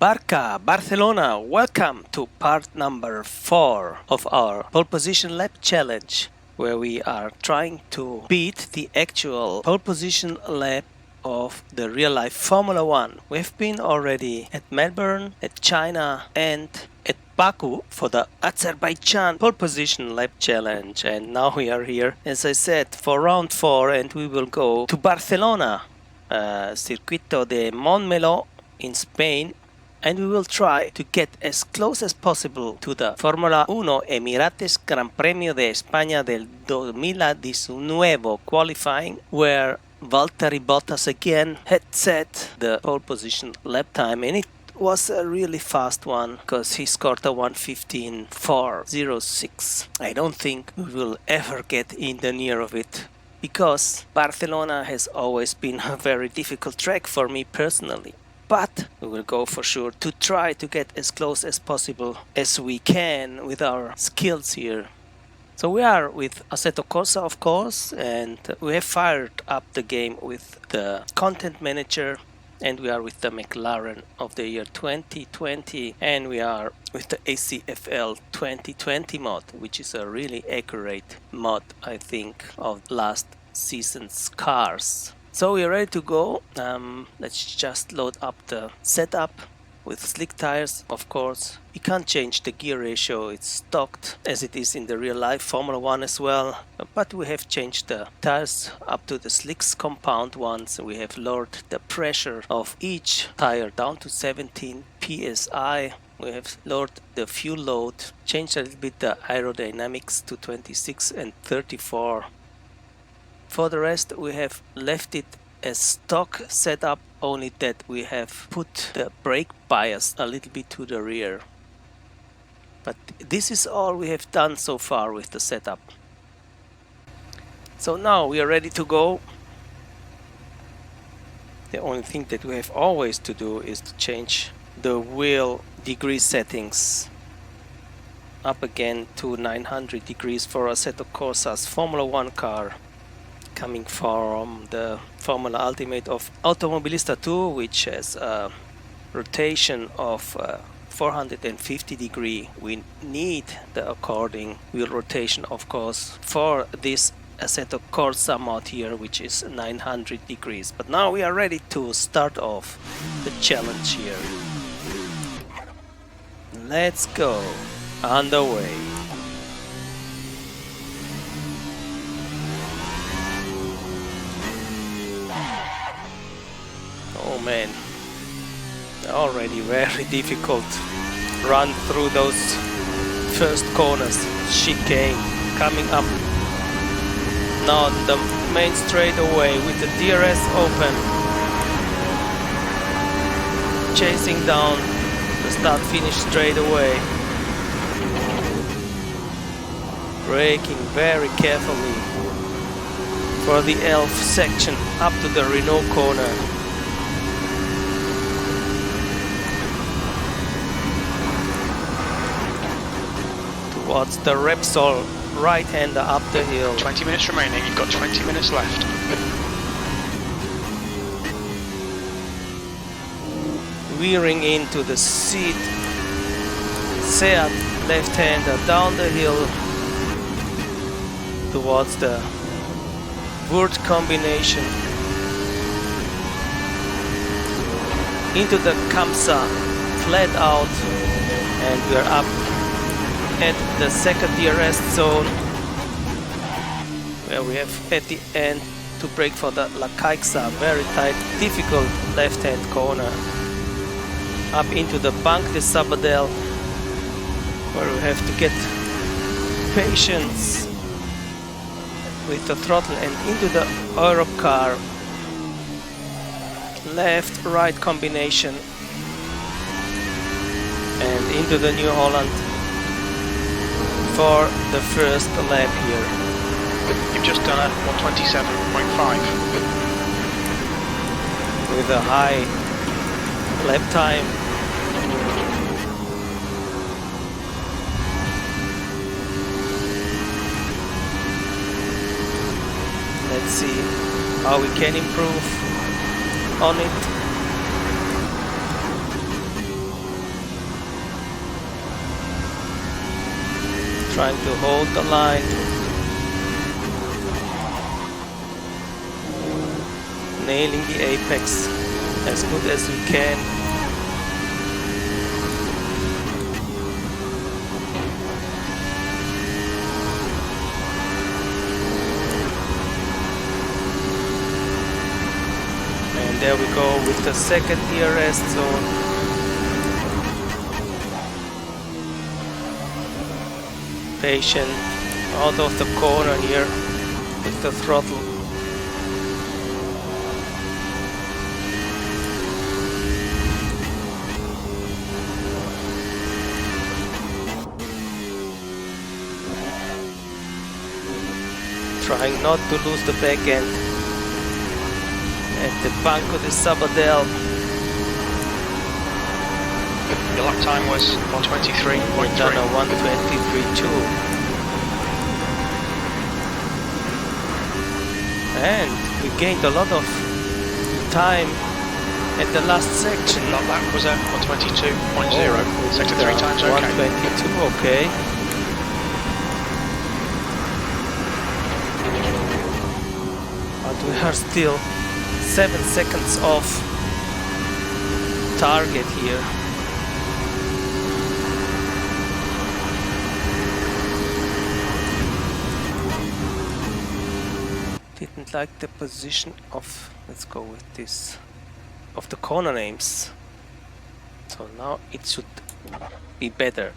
Barcelona, welcome to part number 4 of our pole position lap challenge, where we are trying to beat the actual pole position lap of the real life Formula 1. We've been already at Melbourne, at China and at Baku for the Azerbaijan pole position lap challenge, and now we are here, as I said, for round 4, and we will go to Barcelona, Circuito de Montmeló in Spain. And we will try to get as close as possible to the Formula 1 Emirates Gran Premio de España del 2019 qualifying, where Valtteri Bottas again had set the pole position lap time, and it was a really fast one because he scored a 1:15.406. I don't think we will ever get in the near of it, because Barcelona has always been a very difficult track for me personally. But we will go for sure to try to get as close as possible as we can with our skills here. So we are with Assetto Corsa, of course, and we have fired up the game with the content manager, and we are with the McLaren of the year 2020, and we are with the ACFL 2020 mod, which is a really accurate mod, I think, of last season's cars. So we're ready to go. Let's just load up the setup with slick tires, of course. We can't change the gear ratio, it's stocked as it is in the real life Formula 1 as well. But we have changed the tires up to the slicks compound ones. We have lowered the pressure of each tire down to 17 psi. We have lowered the fuel load, changed a little bit the aerodynamics to 26 and 34. For the rest, we have left it as stock setup, only that we have put the brake bias a little bit to the rear. But this is all we have done so far with the setup. So now we are ready to go. The only thing that we have always to do is to change the wheel degree settings up again to 900 degrees for Assetto Corsa's Formula 1 car, coming from the Formula Ultimate of Automobilista 2, which has a rotation of 450 degree. We need the according wheel rotation, of course, for this Assetto Corsa mod here, which is 900 degrees. But now we are ready to start off the challenge here. Let's go. Underway. Oh man, already very difficult run through those first corners. Chicane coming up now the main straightaway with the DRS open, chasing down the start finish straightaway, braking very carefully for the Elf section up to the Renault corner. Towards the Repsol right-hander up the hill. 20 minutes remaining, you've got 20 minutes left. Veering into the seat, Seat left-hander down the hill towards the Wurt combination. Into the Kamsa, flat out, and we're up at the second DRS zone, where we have at the end to brake for the La Caixa, very tight, difficult left-hand corner, up into the Banc de Sabadell, where we have to get patience with the throttle, and into the Europcar left-right combination, and into the New Holland for the first lap here. You've just done a 1:27.5 with a high lap time. Let's see how we can improve on it. Trying to hold the line. Nailing the apex as good as we can. And there we go with the second DRS zone. Patient, out of the corner here with the throttle. Trying not to lose the back end at the Banco de Sabadell. Your lap time was 123.3. Done a 123.2. And we gained a lot of time at the last section. That lap was at 122.0. Sector 3 times okay. 122, okay. But we are still 7 seconds off target here. Didn't like the position of, let's go with this, of the corner names. So now it should be better.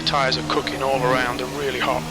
Tyres are cooking all around and really hot.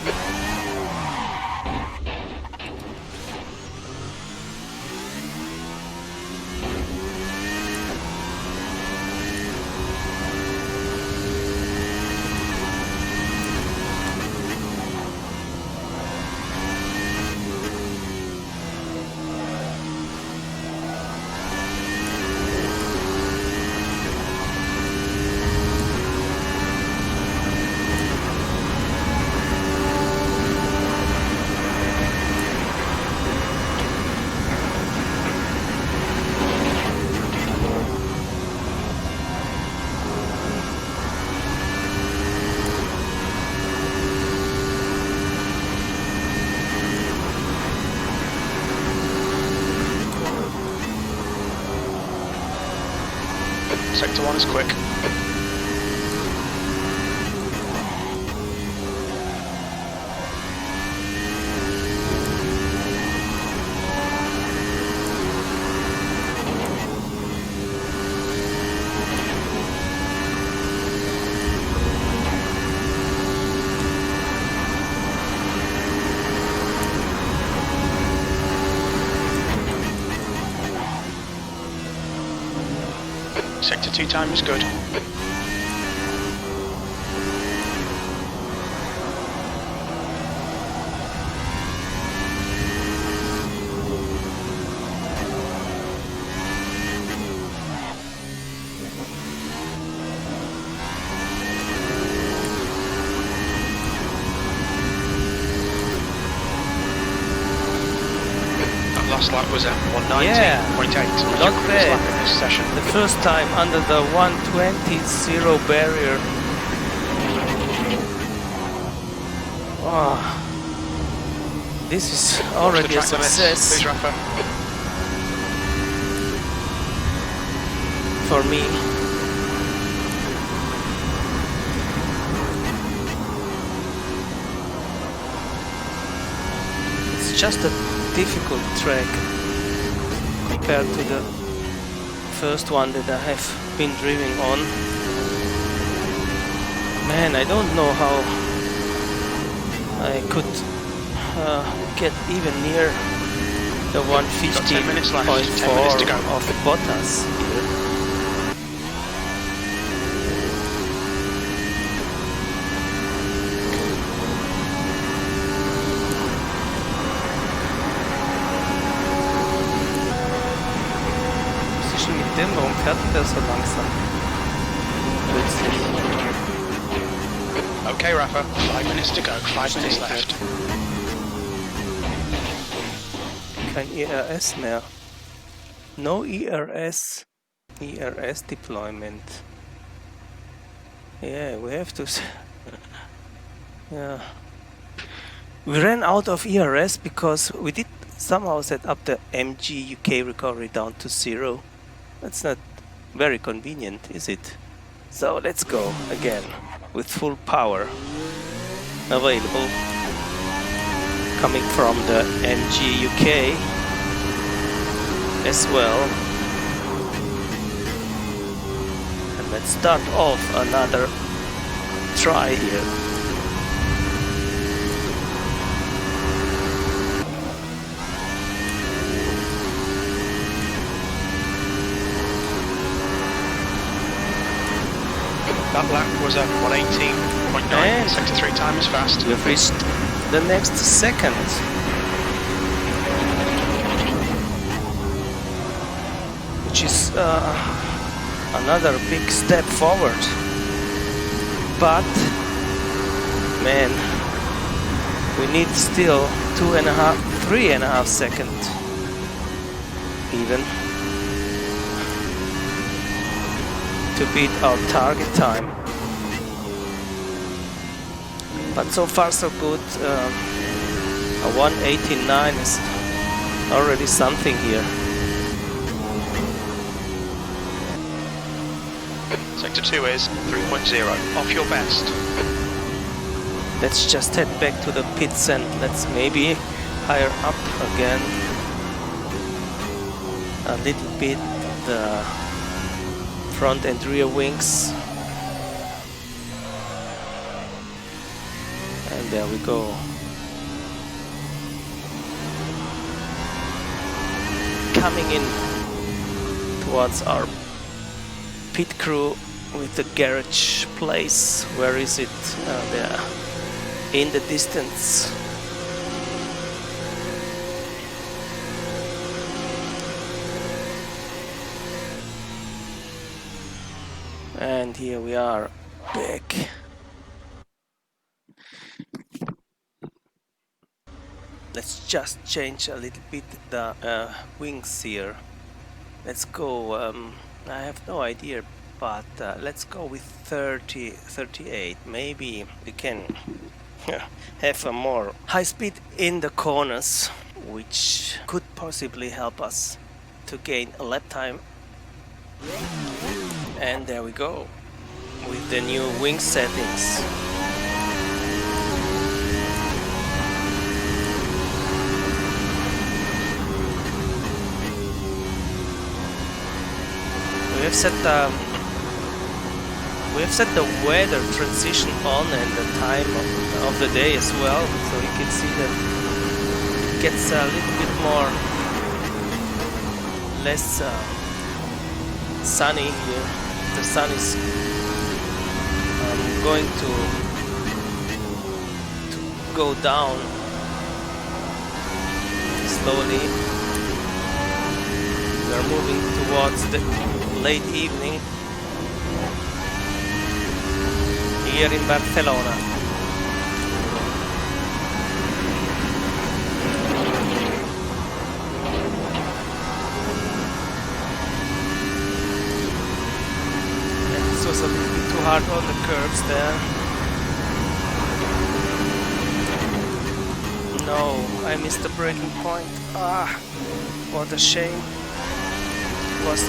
Sector 1 is quick. Sector 2 time is good. Last lap was at 119.8. Not bad. Lap in this session. The first time under the 120.0 barrier. Oh, this is already a success Please, Rafa. for me. It's just a difficult track compared to the first one that I have been driving on. Man, I don't know how I could get even near the 115.4 of Bottas here. Was ist denn mit dem? Warum fährt der so langsam? Plötzlich. Okay, Rafa, 5 minutes to go, 5 minutes left. Kein ERS mehr. No ERS. ERS deployment. Yeah, we have to. Yeah. We ran out of ERS because we did somehow set up the MG UK recovery down to 0. That's not very convenient, is it? So let's go again with full power available coming from the MG UK as well. And let's start off another try here. That lap was a 118.9, sector 3 time is fast. We've reached the next second. Which is another big step forward. But, man, we need still 3.5 seconds even to beat our target time. But so far so good. A 1:18.9 is already something here. Sector 2 is 3.0, off your best. Let's just head back to the pits and let's maybe higher up again a little bit the front and rear wings. And there we go. Coming in towards our pit crew with the garage place. Where is it? There, in the distance. And here we are back. Let's just change a little bit the wings here. Let's go, I have no idea, but let's go with 38. Maybe we can have a more high speed in the corners, which could possibly help us to gain a lap time. And there we go with the new wing settings. We have set the weather transition on and the time of the day as well, so you can see that it gets a little bit more less sunny here. The sun is going to go down slowly. We are moving towards the late evening here in Barcelona. Was a little bit too hard on the curves there. No, I missed the braking point. Ah, what a shame. Was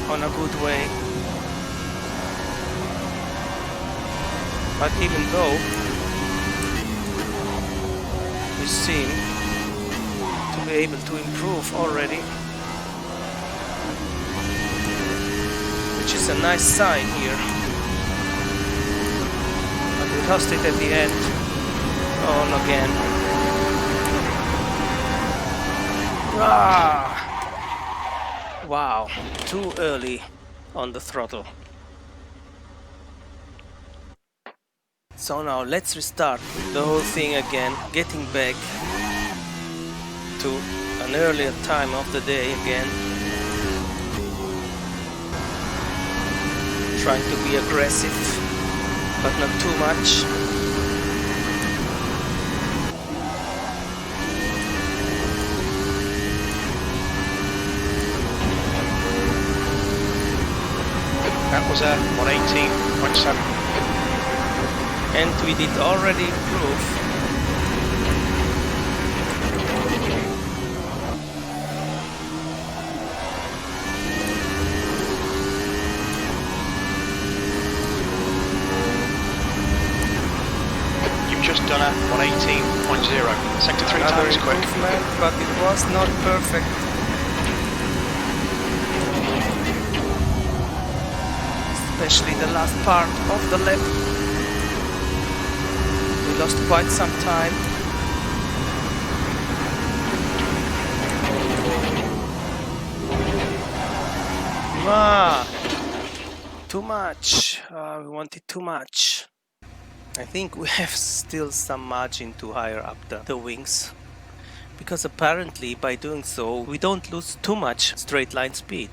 on a good way. But even though we seem be able to improve already, which is a nice sign here. But we lost it at the end. On again. Ah! Wow, too early on the throttle. So now let's restart the whole thing again, getting back to an earlier time of the day again. Trying to be aggressive, but not too much. That was a 118.7. And we did already improve. You've just done a 118.0. Sector 3 Another times quick. improvement, but it was not perfect. Especially the last part of the lap. We lost quite some time. Too much. We wanted too much. I think we have still some margin to higher up the wings. Because apparently by doing so we don't lose too much straight line speed.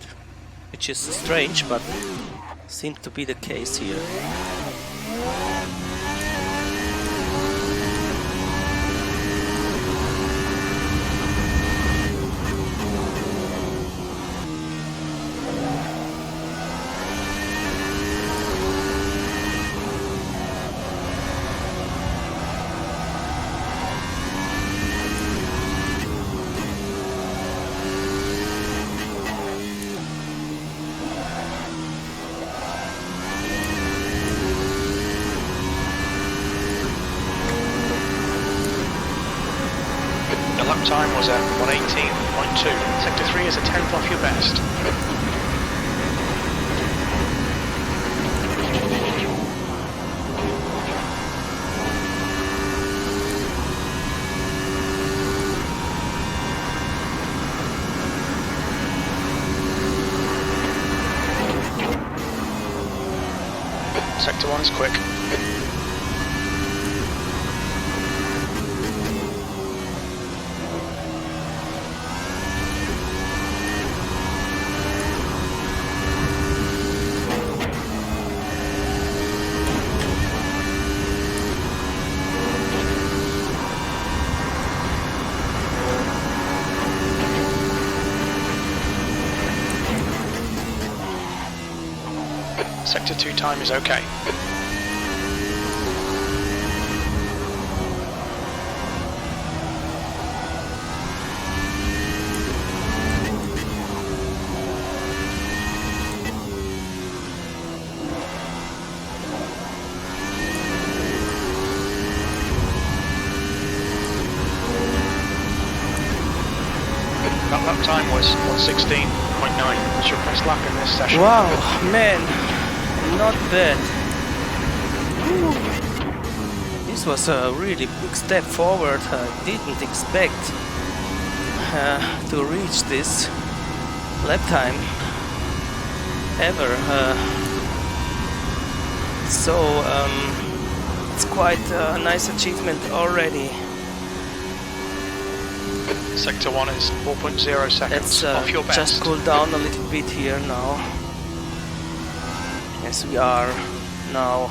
Which is strange, but seems to be the case here. Time was a 118.2. Sector 3 is a 10th off your best. Sector 1 is quick. Sector 2 time is okay. That lap time was 116.9. It's your best lap in this session. Wow, man. Not bad. This was a really big step forward. I didn't expect to reach this lap time ever. So it's quite a nice achievement already. Sector 1 is 4.0 seconds off your best. Just cool down a little bit here now. Yes, we are now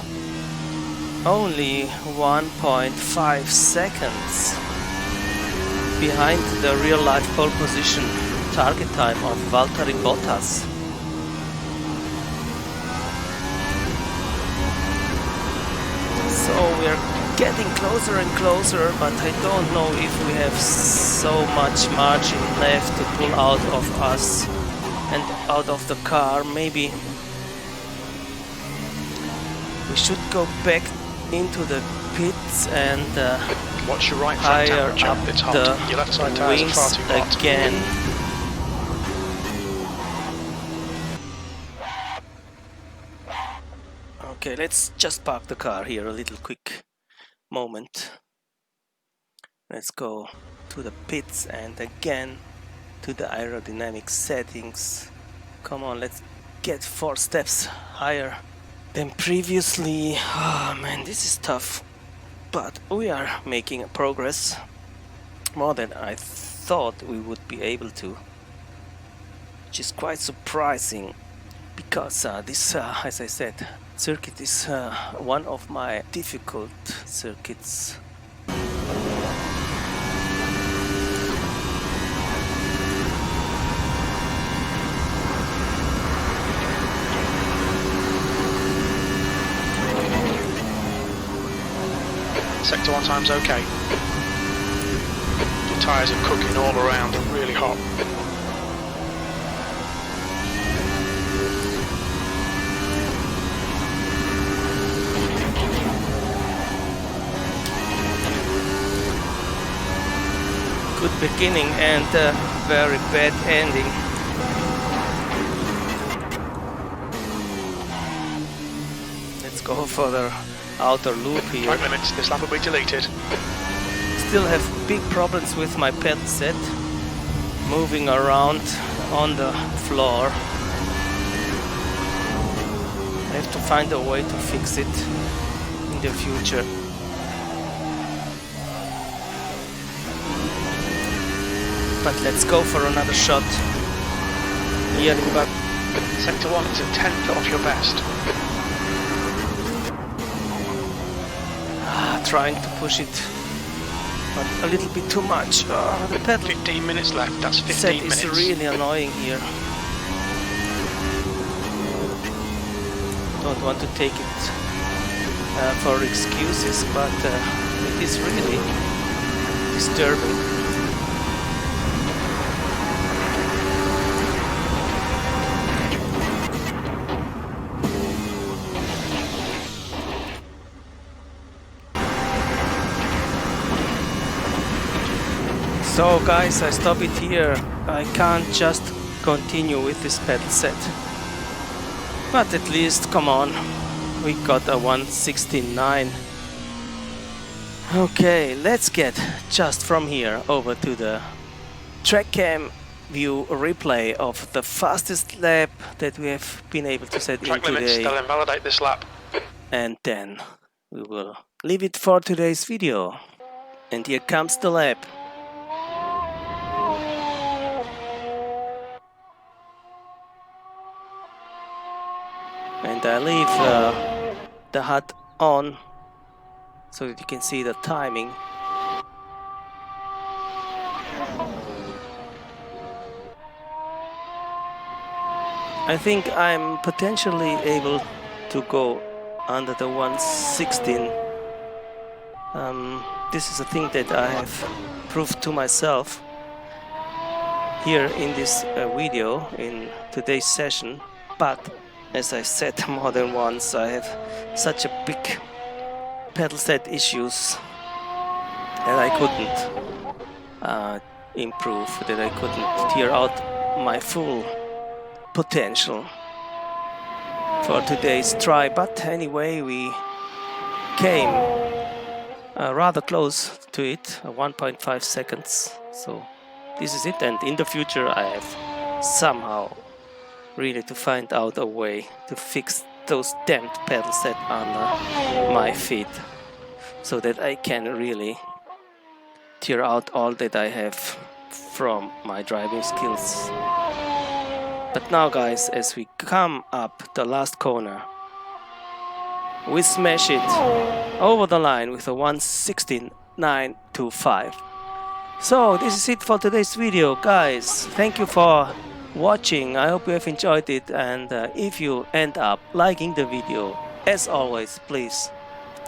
only 1.5 seconds behind the real-life pole position target time of Valtteri Bottas. So we're getting closer and closer, but I don't know if we have so much margin left to pull out of us and out of the car. Maybe we should go back into the pits and watch your right front higher temperature. up It's hot. the Your left side tyres are far wings too hot. again. Okay, let's just park the car here a little quick moment. Let's go to the pits and again to the aerodynamic settings. Come on, let's get 4 steps higher than previously. Oh man, this is tough, but we are making progress more than I thought we would be able to, which is quite surprising because this, as I said, circuit is one of my difficult circuits. Sector 1 time's okay. The tyres are cooking all around, they're really hot. Good beginning and a very bad ending. Let's go for the outer loop here. Track limits, this lap will be deleted. Still have big problems with my pedal set, moving around on the floor. I have to find a way to fix it in the future. But let's go for another shot here in back. Sector 1 is a tenth off your best. Trying to push it, but a little bit too much. The pedal 15 minutes left, that's 15 set minutes. is really annoying here. Don't want to take it for excuses, but it is really disturbing. So guys, I stop it here. I can't just continue with this pedal set. But at least, come on, we got a 169. Okay, let's get just from here over to the track cam view replay of the fastest lap that we have been able to set in Track limits, today. they'll invalidate this lap. And then we will leave it for today's video. And here comes the lap. And I leave the HUD on so that you can see the timing. I think I'm potentially able to go under the 116. This is a thing that I have proved to myself here in this video, in today's session, but as I said more than once, I have such a big pedal set issues that I couldn't improve, that I couldn't tear out my full potential for today's try. But anyway, we came rather close to it, 1.5 seconds. So this is it, and in the future I have somehow really to find out a way to fix those damned pedal set under my feet so that I can really tear out all that I have from my driving skills. But now guys, as we come up the last corner, we smash it over the line with a 1:16.925. So this is it for today's video, guys. Thank you for watching. I hope you have enjoyed it, and if you end up liking the video, as always, please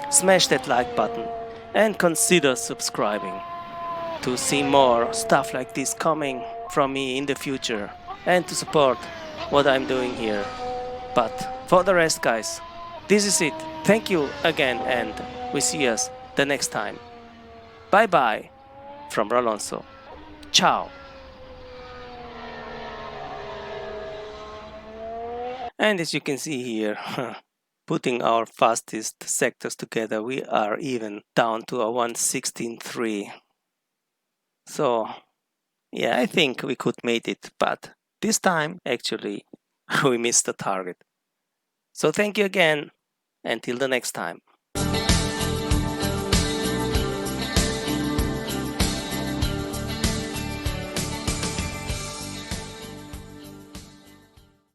smash that like button and consider subscribing to see more stuff like this coming from me in the future and to support what I'm doing here. But for the rest, guys, This is it. Thank you again, and we see us the next time. Bye bye from Alonso. Ciao. And as you can see here, putting our fastest sectors together, we are even down to a 1:16.3. So, yeah, I think we could make it, but this time, actually, we missed the target. So thank you again. Until the next time.